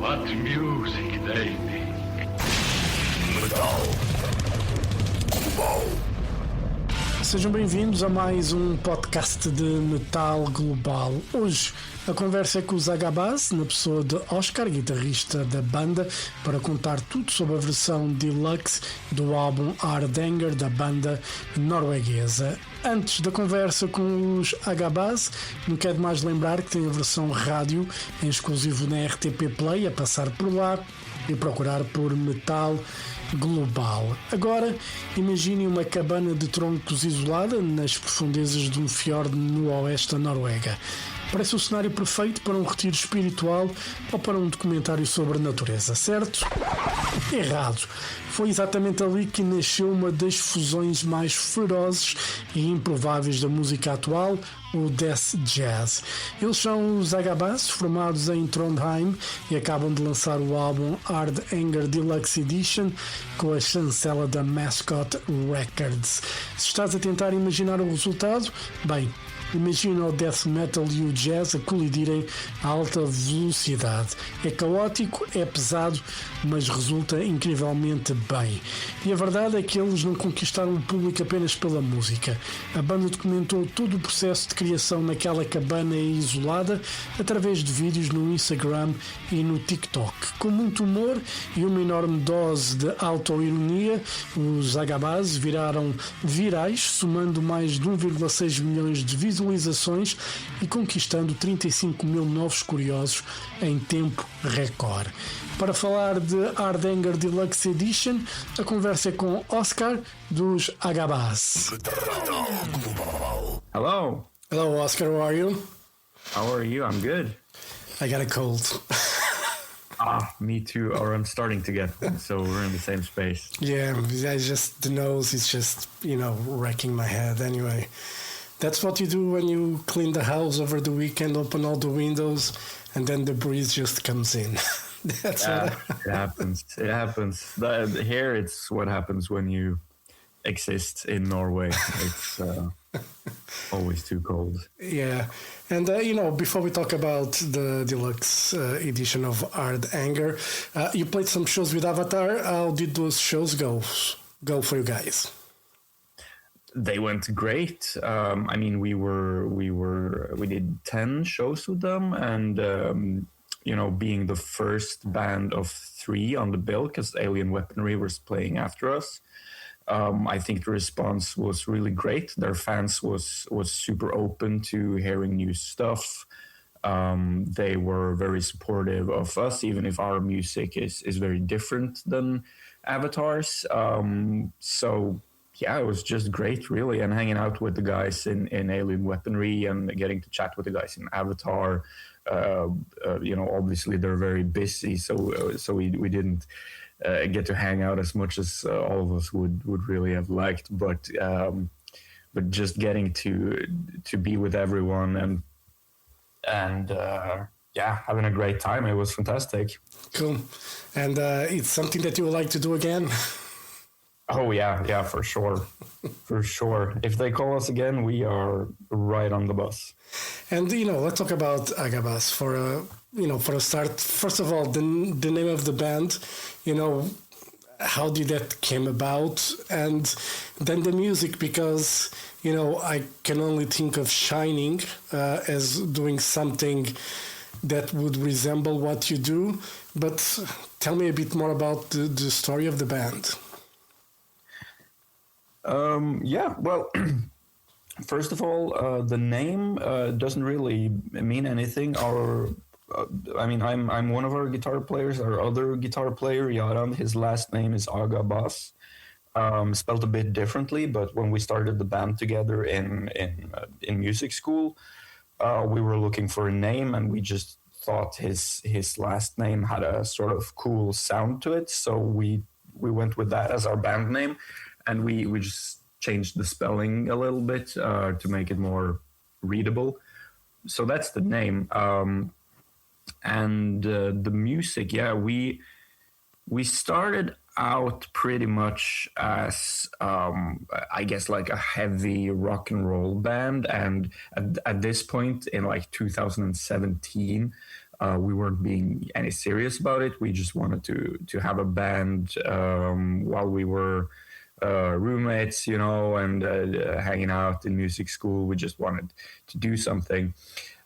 What music they make. Sejam bem-vindos a mais um podcast de metal global. Hoje a conversa é com os Agabas, na pessoa de Oscar, guitarrista da banda, para contar tudo sobre a versão deluxe do álbum Hardanger da banda norueguesa. Antes da conversa com os Agabas, não quero mais lembrar que tem a versão rádio em exclusivo na RTP Play, a passar por lá e procurar por Metal Global. Agora, imagine uma cabana de troncos isolada nas profundezas de um fiord no oeste da Noruega. Parece o cenário perfeito para um retiro espiritual ou para um documentário sobre a natureza, certo? Errado. Foi exatamente ali que nasceu uma das fusões mais ferozes e improváveis da música atual, o Death Jazz. Eles são os Agabas, formados em Trondheim, e acabam de lançar o álbum Hardanger Deluxe Edition com a chancela da Mascot Records. Se estás a tentar imaginar o resultado, bem, imagina o death metal e o jazz a colidirem a alta velocidade. É caótico, é pesado, mas resulta incrivelmente bem. E a verdade é que eles não conquistaram o público apenas pela música. A banda documentou todo o processo de criação naquela cabana isolada através de vídeos no Instagram e no TikTok. Com muito humor e uma enorme dose de autoironia, os Agabas viraram virais, somando mais de 1,6 milhões de visualizações e conquistando 35 mil novos curiosos em tempo recorde. Para falar de Hardanger Deluxe Edition, a conversa é com Oscar dos Agabas. Hello. Hello, Oscar. How are you? How are you? I'm good. I got a cold. Me too. Or I'm starting to get one, so we're in the same space. Yeah, the nose is just, wrecking my head anyway. That's what you do when you clean the house over the weekend, open all the windows, and then the breeze just comes in. That's it happens. It happens. Here, it's what happens when you exist in Norway. It's always too cold. Yeah. And, before we talk about the deluxe edition of Hardanger, you played some shows with Avatar. How did those shows go for you guys? They went great. We did 10 shows with them, and being the first band of 3 on the bill, because Alien Weaponry was playing after us. I think the response was really great. Their fans was super open to hearing new stuff. They were very supportive of us, even if our music is very different than Avatar's. So yeah, it was just great, really, and hanging out with the guys in Alien Weaponry and getting to chat with the guys in Avatar. Obviously they're very busy, so we didn't get to hang out as much as all of us would really have liked. But just getting to be with everyone and having a great time. It was fantastic. Cool, and it's something that you would like to do again. Oh yeah, for sure, for sure. If they call us again, we are right on the bus. And let's talk about Agabas for a start. First of all, the name of the band. How did that came about, and then the music, because I can only think of Shining as doing something that would resemble what you do. But tell me a bit more about the story of the band. Well, first of all, the name doesn't really mean anything. I'm one of our guitar players. Our other guitar player, Yaran, his last name is Agabas, spelled a bit differently. But when we started the band together in music school, we were looking for a name, and we just thought his last name had a sort of cool sound to it. So we went with that as our band name. And we just changed the spelling a little bit to make it more readable. So that's the name. And the music, we started out pretty much as, I guess, like a heavy rock and roll band. And at this point in like 2017, We weren't being any serious about it. We just wanted to have a band while we were roommates, and hanging out in music school. We just wanted to do something.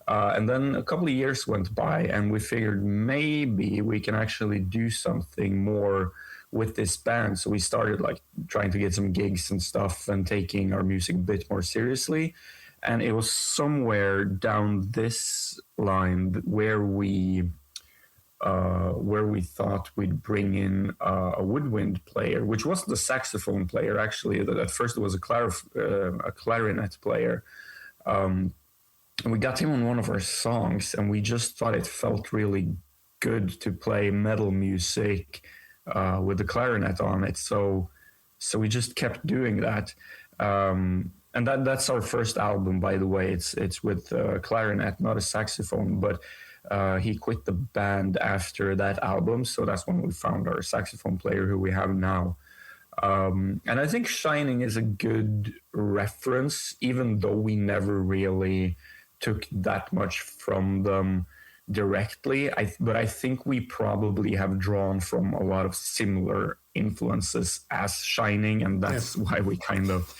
And then a couple of years went by, and we figured maybe we can actually do something more with this band. So we started like trying to get some gigs and stuff and taking our music a bit more seriously. And it was somewhere down this line where we thought we'd bring in a woodwind player, which wasn't a saxophone player actually. At first, it was a clarinet player. And we got him on one of our songs, and we just thought it felt really good to play metal music with the clarinet on it. So we just kept doing that. And that's our first album, by the way. It's with clarinet, not a saxophone. But he quit the band after that album, so that's when we found our saxophone player, who we have now. And I think Shining is a good reference, even though we never really took that much from them directly. But I think we probably have drawn from a lot of similar influences as Shining, and that's why we kind of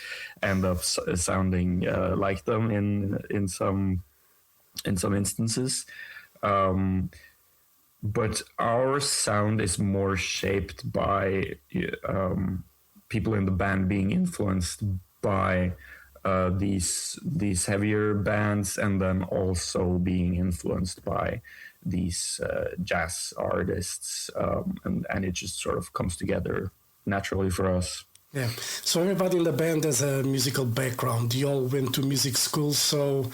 end up sounding like them in some instances. But our sound is more shaped by people in the band being influenced by these heavier bands, and then also being influenced by these jazz artists, and it just sort of comes together naturally for us. Yeah. So everybody in the band has a musical background. You all went to music school, so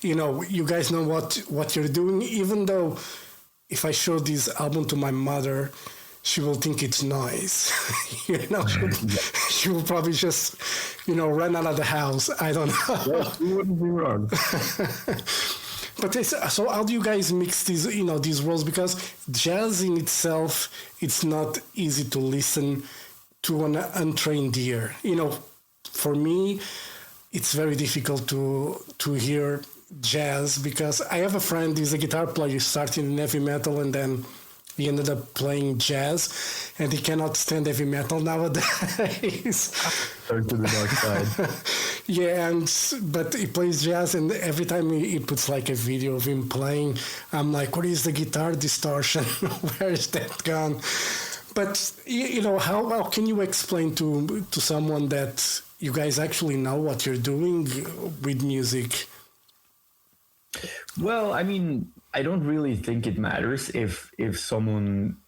you guys know what you're doing. Even though if I show this album to my mother, she will think it's noise. She will probably just, run out of the house. I don't know. Yes, you wouldn't be wrong. But so how do you guys mix these worlds? Because jazz in itself, it's not easy to listen to an untrained ear. For me, it's very difficult to hear jazz, because I have a friend who's a guitar player, starting in heavy metal, and then he ended up playing jazz, and he cannot stand heavy metal nowadays. Turn to the dark side. Yeah, but he plays jazz, and every time he puts like a video of him playing, I'm like, where is the guitar distortion? Where is that gone? But how can you explain to someone that you guys actually know what you're doing with music? Well, I mean, I don't really think it matters if someone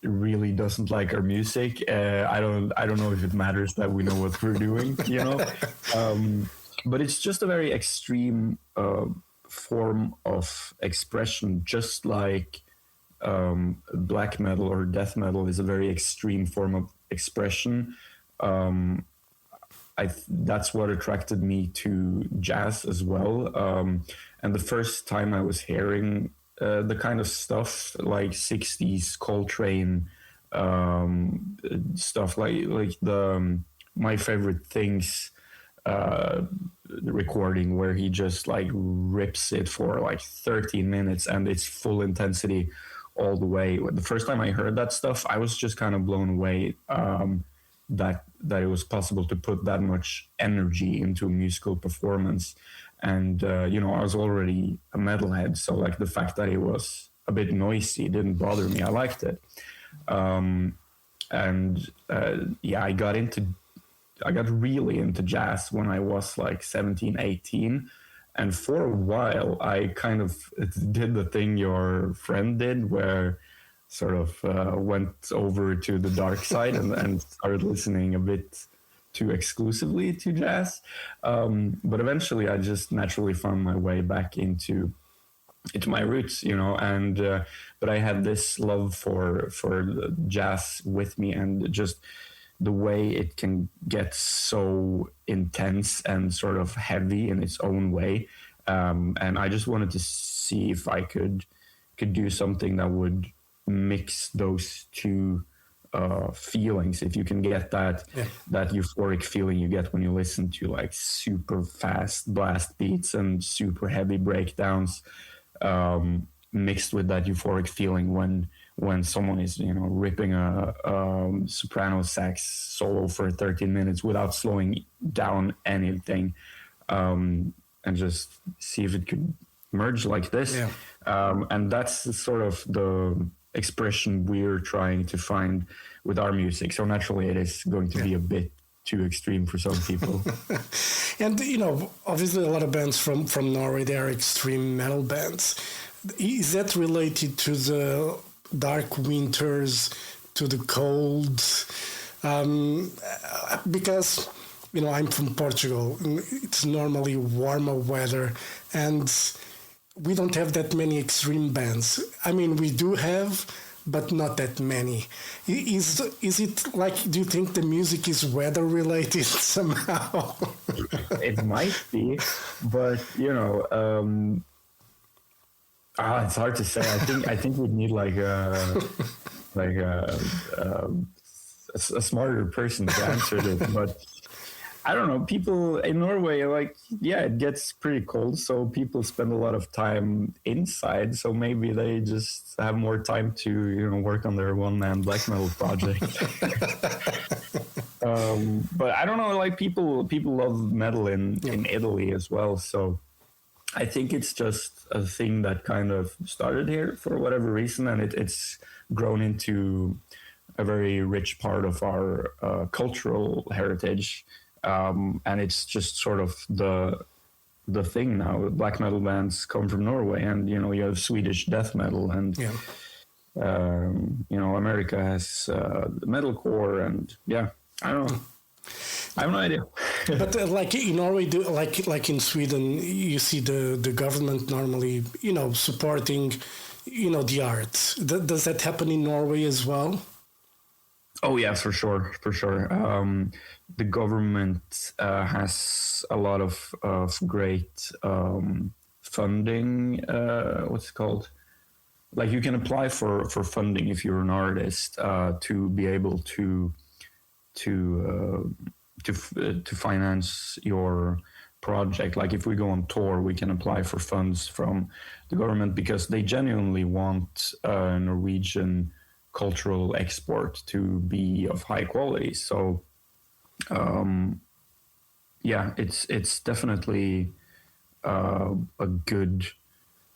really doesn't like our music. I don't know if it matters that we know what we're doing, but it's just a very extreme form of expression, just like black metal or death metal is a very extreme form of expression. That's what attracted me to jazz as well. And the first time I was hearing the kind of stuff like 60s Coltrane stuff, like the My Favorite Things recording, where he just like rips it for like 30 minutes and it's full intensity all the way. The first time I heard that stuff, I was just kind of blown away that it was possible to put that much energy into a musical performance. And I was already a metalhead, so like the fact that it was a bit noisy didn't bother me. I liked it. I got really into jazz when I was like 17, 18. And for a while, I kind of did the thing your friend did, where sort of went over to the dark side and started listening a bit too exclusively to jazz. But eventually, I just naturally found my way back into my roots, but I had this love for jazz with me, and just the way it can get so intense and sort of heavy in its own way. And I just wanted to see if I could do something that would mix those two feelings. If you can get that euphoric feeling you get when you listen to like super fast blast beats and super heavy breakdowns, mixed with that euphoric feeling when someone is, you know, ripping a soprano sax solo for 13 minutes without slowing down anything, and just see if it could merge like this. Yeah. And that's sort of the expression we're trying to find with our music. So naturally, it is going to be a bit too extreme for some people. And, you know, obviously a lot of bands from Norway, they are extreme metal bands. Is that related to the dark winters, to the cold? Because, you know, I'm from Portugal. It's normally warmer weather, and we don't have that many extreme bands. I mean, we do have, but not that many. Is it like, do you think the music is weather related somehow? It might be, but you know, it's hard to say. I think we'd need like a smarter person to answer this, but I don't know. People in Norway, like, yeah, it gets pretty cold, so people spend a lot of time inside. So maybe they just have more time to, you know, work on their one-man black metal project. But I don't know. Like, people love metal in Italy as well. So I think it's just a thing that kind of started here for whatever reason, and it's grown into a very rich part of our cultural heritage. And it's just sort of the thing now. Black metal bands come from Norway, and you know, you have Swedish death metal, and you know, America has metalcore, and I don't know. I have no idea. But like in Norway, like in Sweden, you see the government normally, you know, supporting, you know, the arts. Does that happen in Norway as well? Oh yeah, for sure. The government has a lot of great funding. What's it called? Like, you can apply for funding if you're an artist to be able to finance your project. Like, if we go on tour, we can apply for funds from the government because they genuinely want Norwegian cultural export to be of high quality. So it's definitely a good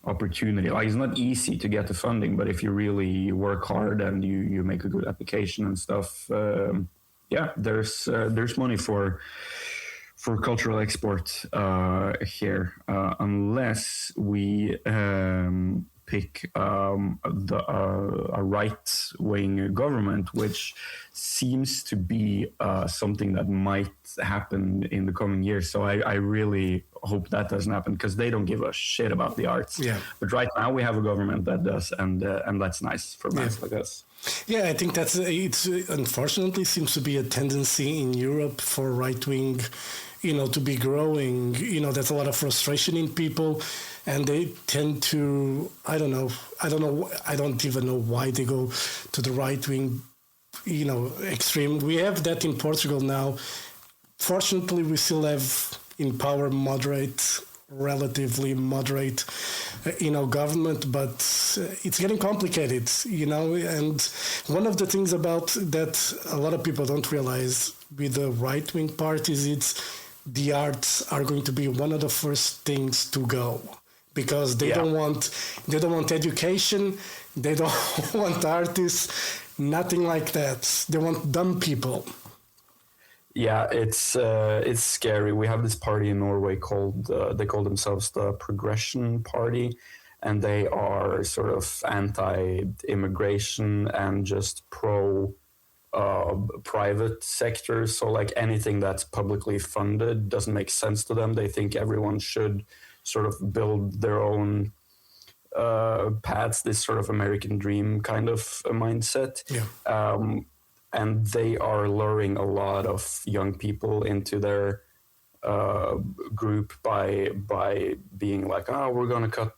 opportunity. Like, it's not easy to get the funding, but if you really work hard and you make a good application and stuff, there's money for cultural export here, unless we pick a right-wing government, which seems to be something that might happen in the coming years. So I really hope that doesn't happen, because they don't give a shit about the arts. Yeah. But right now we have a government that does, and that's nice for bands like us. Yeah, I think it's unfortunately seems to be a tendency in Europe for right-wing, you know, to be growing. You know, there's a lot of frustration in people, and they tend to, I don't even know why they go to the right-wing, you know, extreme. We have that in Portugal now. Fortunately, we still have in power relatively moderate, you know, government, but it's getting complicated, you know. And one of the things about that a lot of people don't realize with the right-wing parties, it's the arts are going to be one of the first things to go, because they don't want education, they don't want artists, nothing like that. They want dumb people. Yeah, it's scary. We have this party in Norway called they call themselves the Progression Party, and they are sort of anti-immigration and just pro private sector. So like anything that's publicly funded doesn't make sense to them. They think everyone should sort of build their own paths. This sort of American dream kind of mindset. Yeah. And they are luring a lot of young people into their group by being like, we're going to cut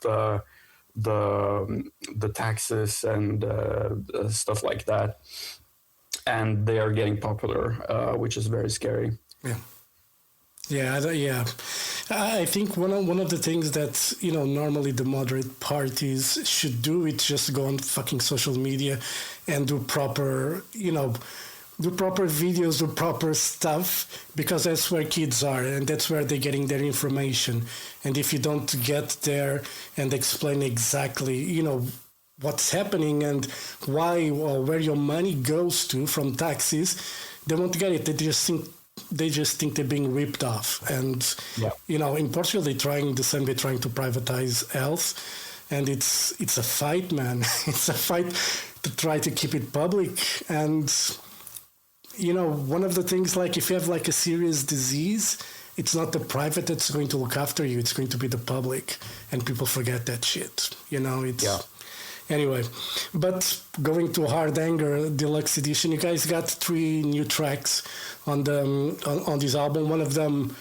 the taxes and stuff like that. And they are getting popular, which is very scary. Yeah. Yeah, yeah. I think one of the things that normally the moderate parties should do is just go on fucking social media and do proper do proper videos, do proper stuff, because that's where kids are and that's where they're getting their information. And if you don't get there and explain exactly what's happening and why or where your money goes to from taxes, they won't get it. They just think they're being ripped off. And Yeah. in Portugal they're trying the same. They're trying to privatize health, and it's a fight, man. It's a fight to try to keep it public. And one of the things, like if you have like a serious disease, it's not the private that's going to look after you. It's going to be the public, and people forget that shit. It's Yeah. anyway. But going to Hard Anger Deluxe Edition, you guys got 3 new tracks on the on this album. One of them,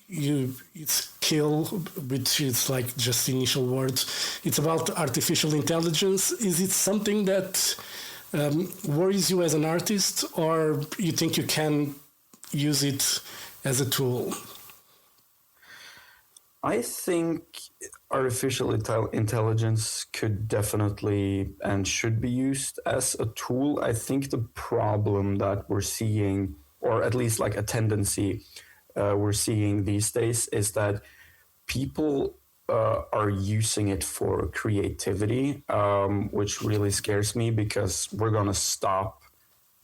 it's Kill, which is like just initial words. It's about artificial intelligence. Is it something that worries you as an artist, or you think you can use it as a tool? I think artificial intelligence could definitely and should be used as a tool. I think the problem that we're seeing, or at least like a tendency we're seeing these days, is that people are using it for creativity, which really scares me, because we're going to stop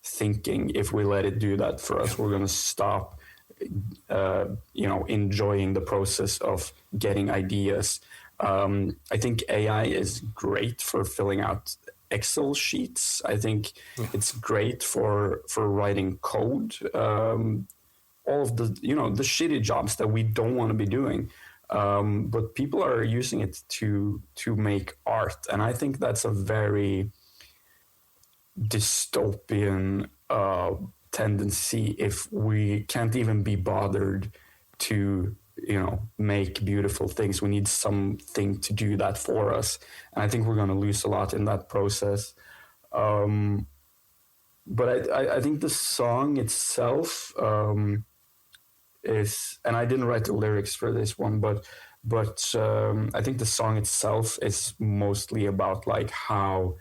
thinking if we let it do that for us. We're going to stop enjoying the process of getting ideas. I think AI is great for filling out Excel sheets. I think it's great for writing code. All of the shitty jobs that we don't want to be doing. But people are using it to make art, and I think that's a very dystopian tendency if we can't even be bothered to make beautiful things. We need something to do that for us, and I think we're going to lose a lot in that process. But I think the song itself is, and I didn't write the lyrics for this one, but I think the song itself is mostly about like how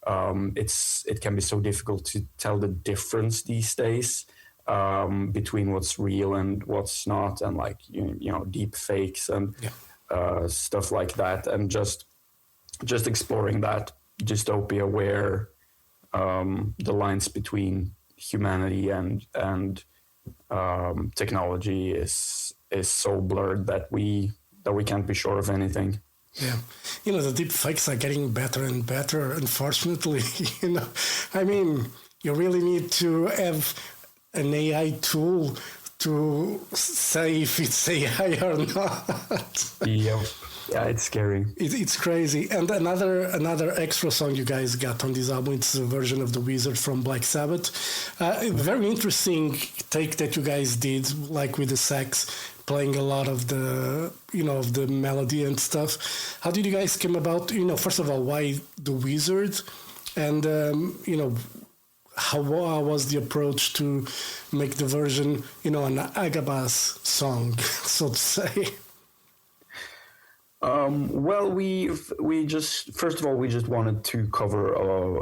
it can be so difficult to tell the difference these days between what's real and what's not, and like deep fakes and stuff like that, and just exploring that dystopia where the lines between humanity and technology is so blurred that we can't be sure of anything. Yeah, the deep fakes are getting better and better, unfortunately. I mean, you really need to have an AI tool to say if it's AI or not. Yeah, it's scary. It's crazy. And another extra song you guys got on this album, it's a version of The Wizard from Black Sabbath. Very interesting take that you guys did, like with the sax, playing a lot of the of the melody and stuff. How did you guys come about? First of all, why The Wizard, and how was the approach to make the version an Agabas song, so to say? Well, we just, first of all, we just wanted to cover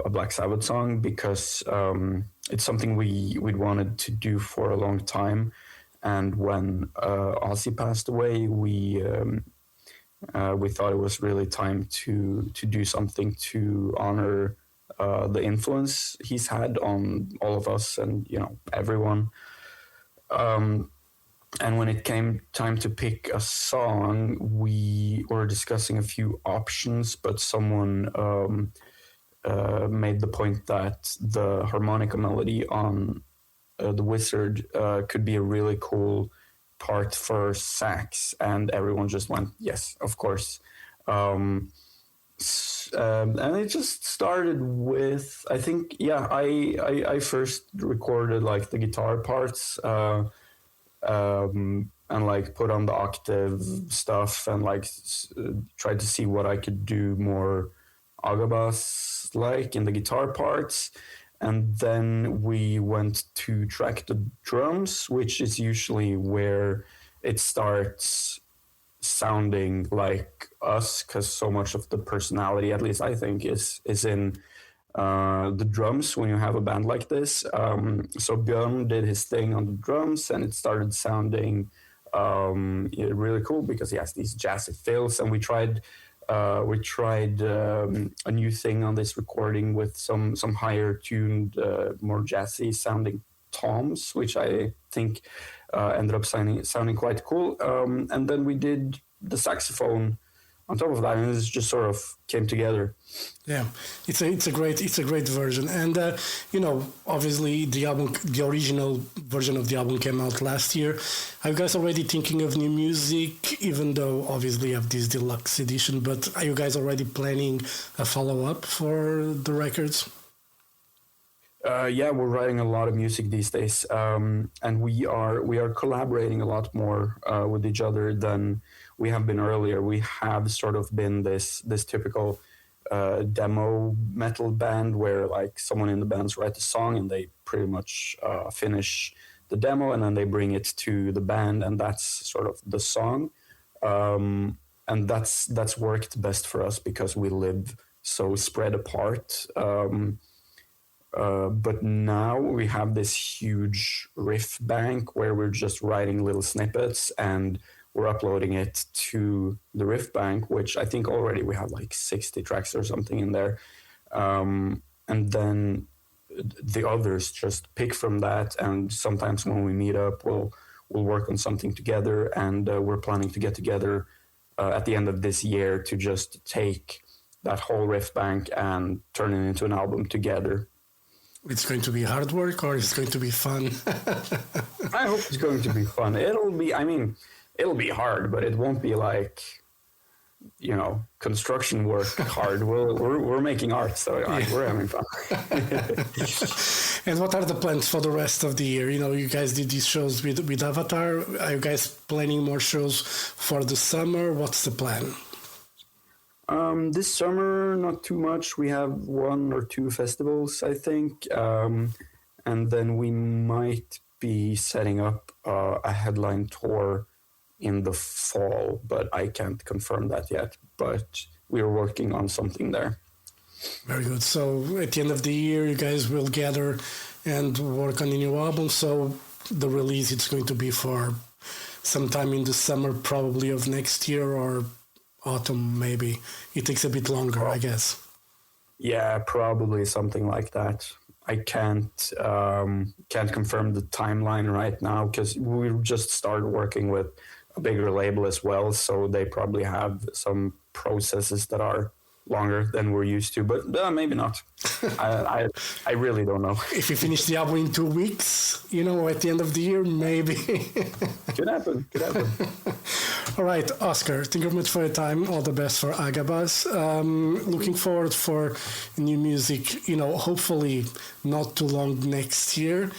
a Black Sabbath song because it's something we'd wanted to do for a long time. And when Ozzy passed away, we thought it was really time to do something to honor the influence he's had on all of us and everyone. And when it came time to pick a song, we were discussing a few options, but someone made the point that the harmonica melody on The Wizard could be a really cool part for sax, and everyone just went, yes, of course. And it just started with, I think, I first recorded like the guitar parts, and like put on the octave stuff and like tried to see what I could do more Agabas like in the guitar parts. And then we went to track the drums, which is usually where it starts sounding like us, because so much of the personality, at least I think, is in the drums when you have a band like this. So Björn did his thing on the drums, and it started sounding really cool because he has these jazzy fills. And we tried a new thing on this recording with some higher tuned, more jazzy sounding toms, which I think ended up sounding quite cool. And then we did the saxophone on top of that, and it just sort of came together. Yeah, it's a great version, and obviously the original version of the album came out last year. Are you guys already thinking of new music? Even though obviously you have this deluxe edition, but are you guys already planning a follow up for the records? Yeah, we're writing a lot of music these days, and we are collaborating a lot more with each other than we have been earlier. We have sort of been this typical demo metal band where like someone in the bands write a song and they pretty much finish the demo and then they bring it to the band, and that's sort of the song. And that's worked best for us because we live so spread apart. But now we have this huge riff bank where we're just writing little snippets and we're uploading it to the riff bank, which I think already we have like 60 tracks or something in there. And then the others just pick from that. And sometimes when we meet up, we'll work on something together. And we're planning to get together at the end of this year to just take that whole riff bank and turn it into an album together. It's going to be hard work, or it's going to be fun? I hope it's going to be fun. It'll be hard, but it won't be like, construction work hard. We're making art, so we're having fun. And what are the plans for the rest of the year? You guys did these shows with Avatar. Are you guys planning more shows for the summer? What's the plan? This summer, not too much. We have 1 or 2 festivals, I think. And then we might be setting up a headline tour in the fall, but I can't confirm that yet. But we're working on something there. Very good. So at the end of the year, you guys will gather and work on the new album. So the release, it's going to be for sometime in the summer, probably of next year, or autumn, maybe. It takes a bit longer, I guess. Yeah, probably something like that. I can't confirm the timeline right now because we just started working with a bigger label as well, so they probably have some processes that are longer than we're used to, but maybe not. I really don't know. If you finish the album in 2 weeks, at the end of the year, maybe. Could happen. All right, Oscar, thank you very much for your time. All the best for Agabas. Looking forward for new music, hopefully not too long next year.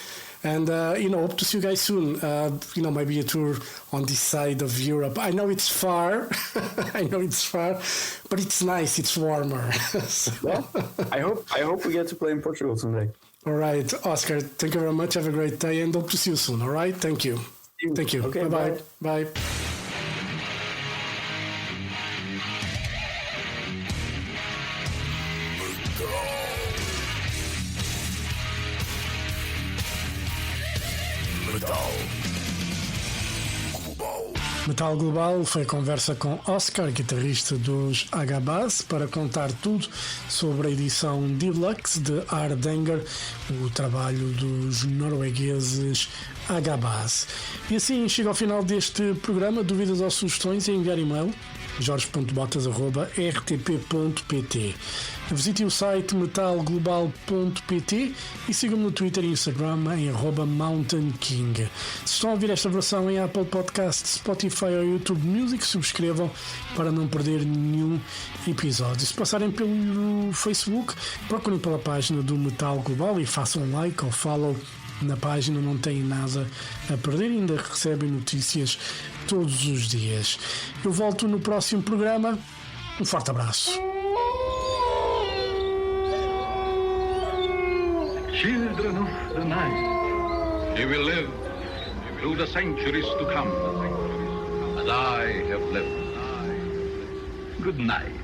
And, hope to see you guys soon. Maybe a tour on this side of Europe. I know it's far. But it's nice. It's warmer. So. Yeah, I hope we get to play in Portugal someday. All right, Oscar, thank you very much. Have a great day and hope to see you soon. All right. Thank you. Thank you. Okay, bye. Bye. Metal Global foi a conversa com Oscar, guitarrista dos Agabas, para contar tudo sobre a edição Deluxe de Hardanger, o trabalho dos noruegueses Agabas. E assim chega ao final deste programa. Dúvidas ou sugestões, é enviar e-mail jorge.botas@rtp.pt. Visite o site metalglobal.pt e sigam-me no Twitter e Instagram em @mountainking. Se estão a ouvir esta versão em Apple Podcasts, Spotify ou YouTube Music, subscrevam para não perder nenhum episódio. Se passarem pelo Facebook, procurem pela página do Metal Global e façam um like ou follow na página, não têm nada a perder, ainda recebem notícias todos os dias. Eu volto no próximo programa. Um forte abraço. Children of the night, you will live through the centuries to come. I have lived. Good night.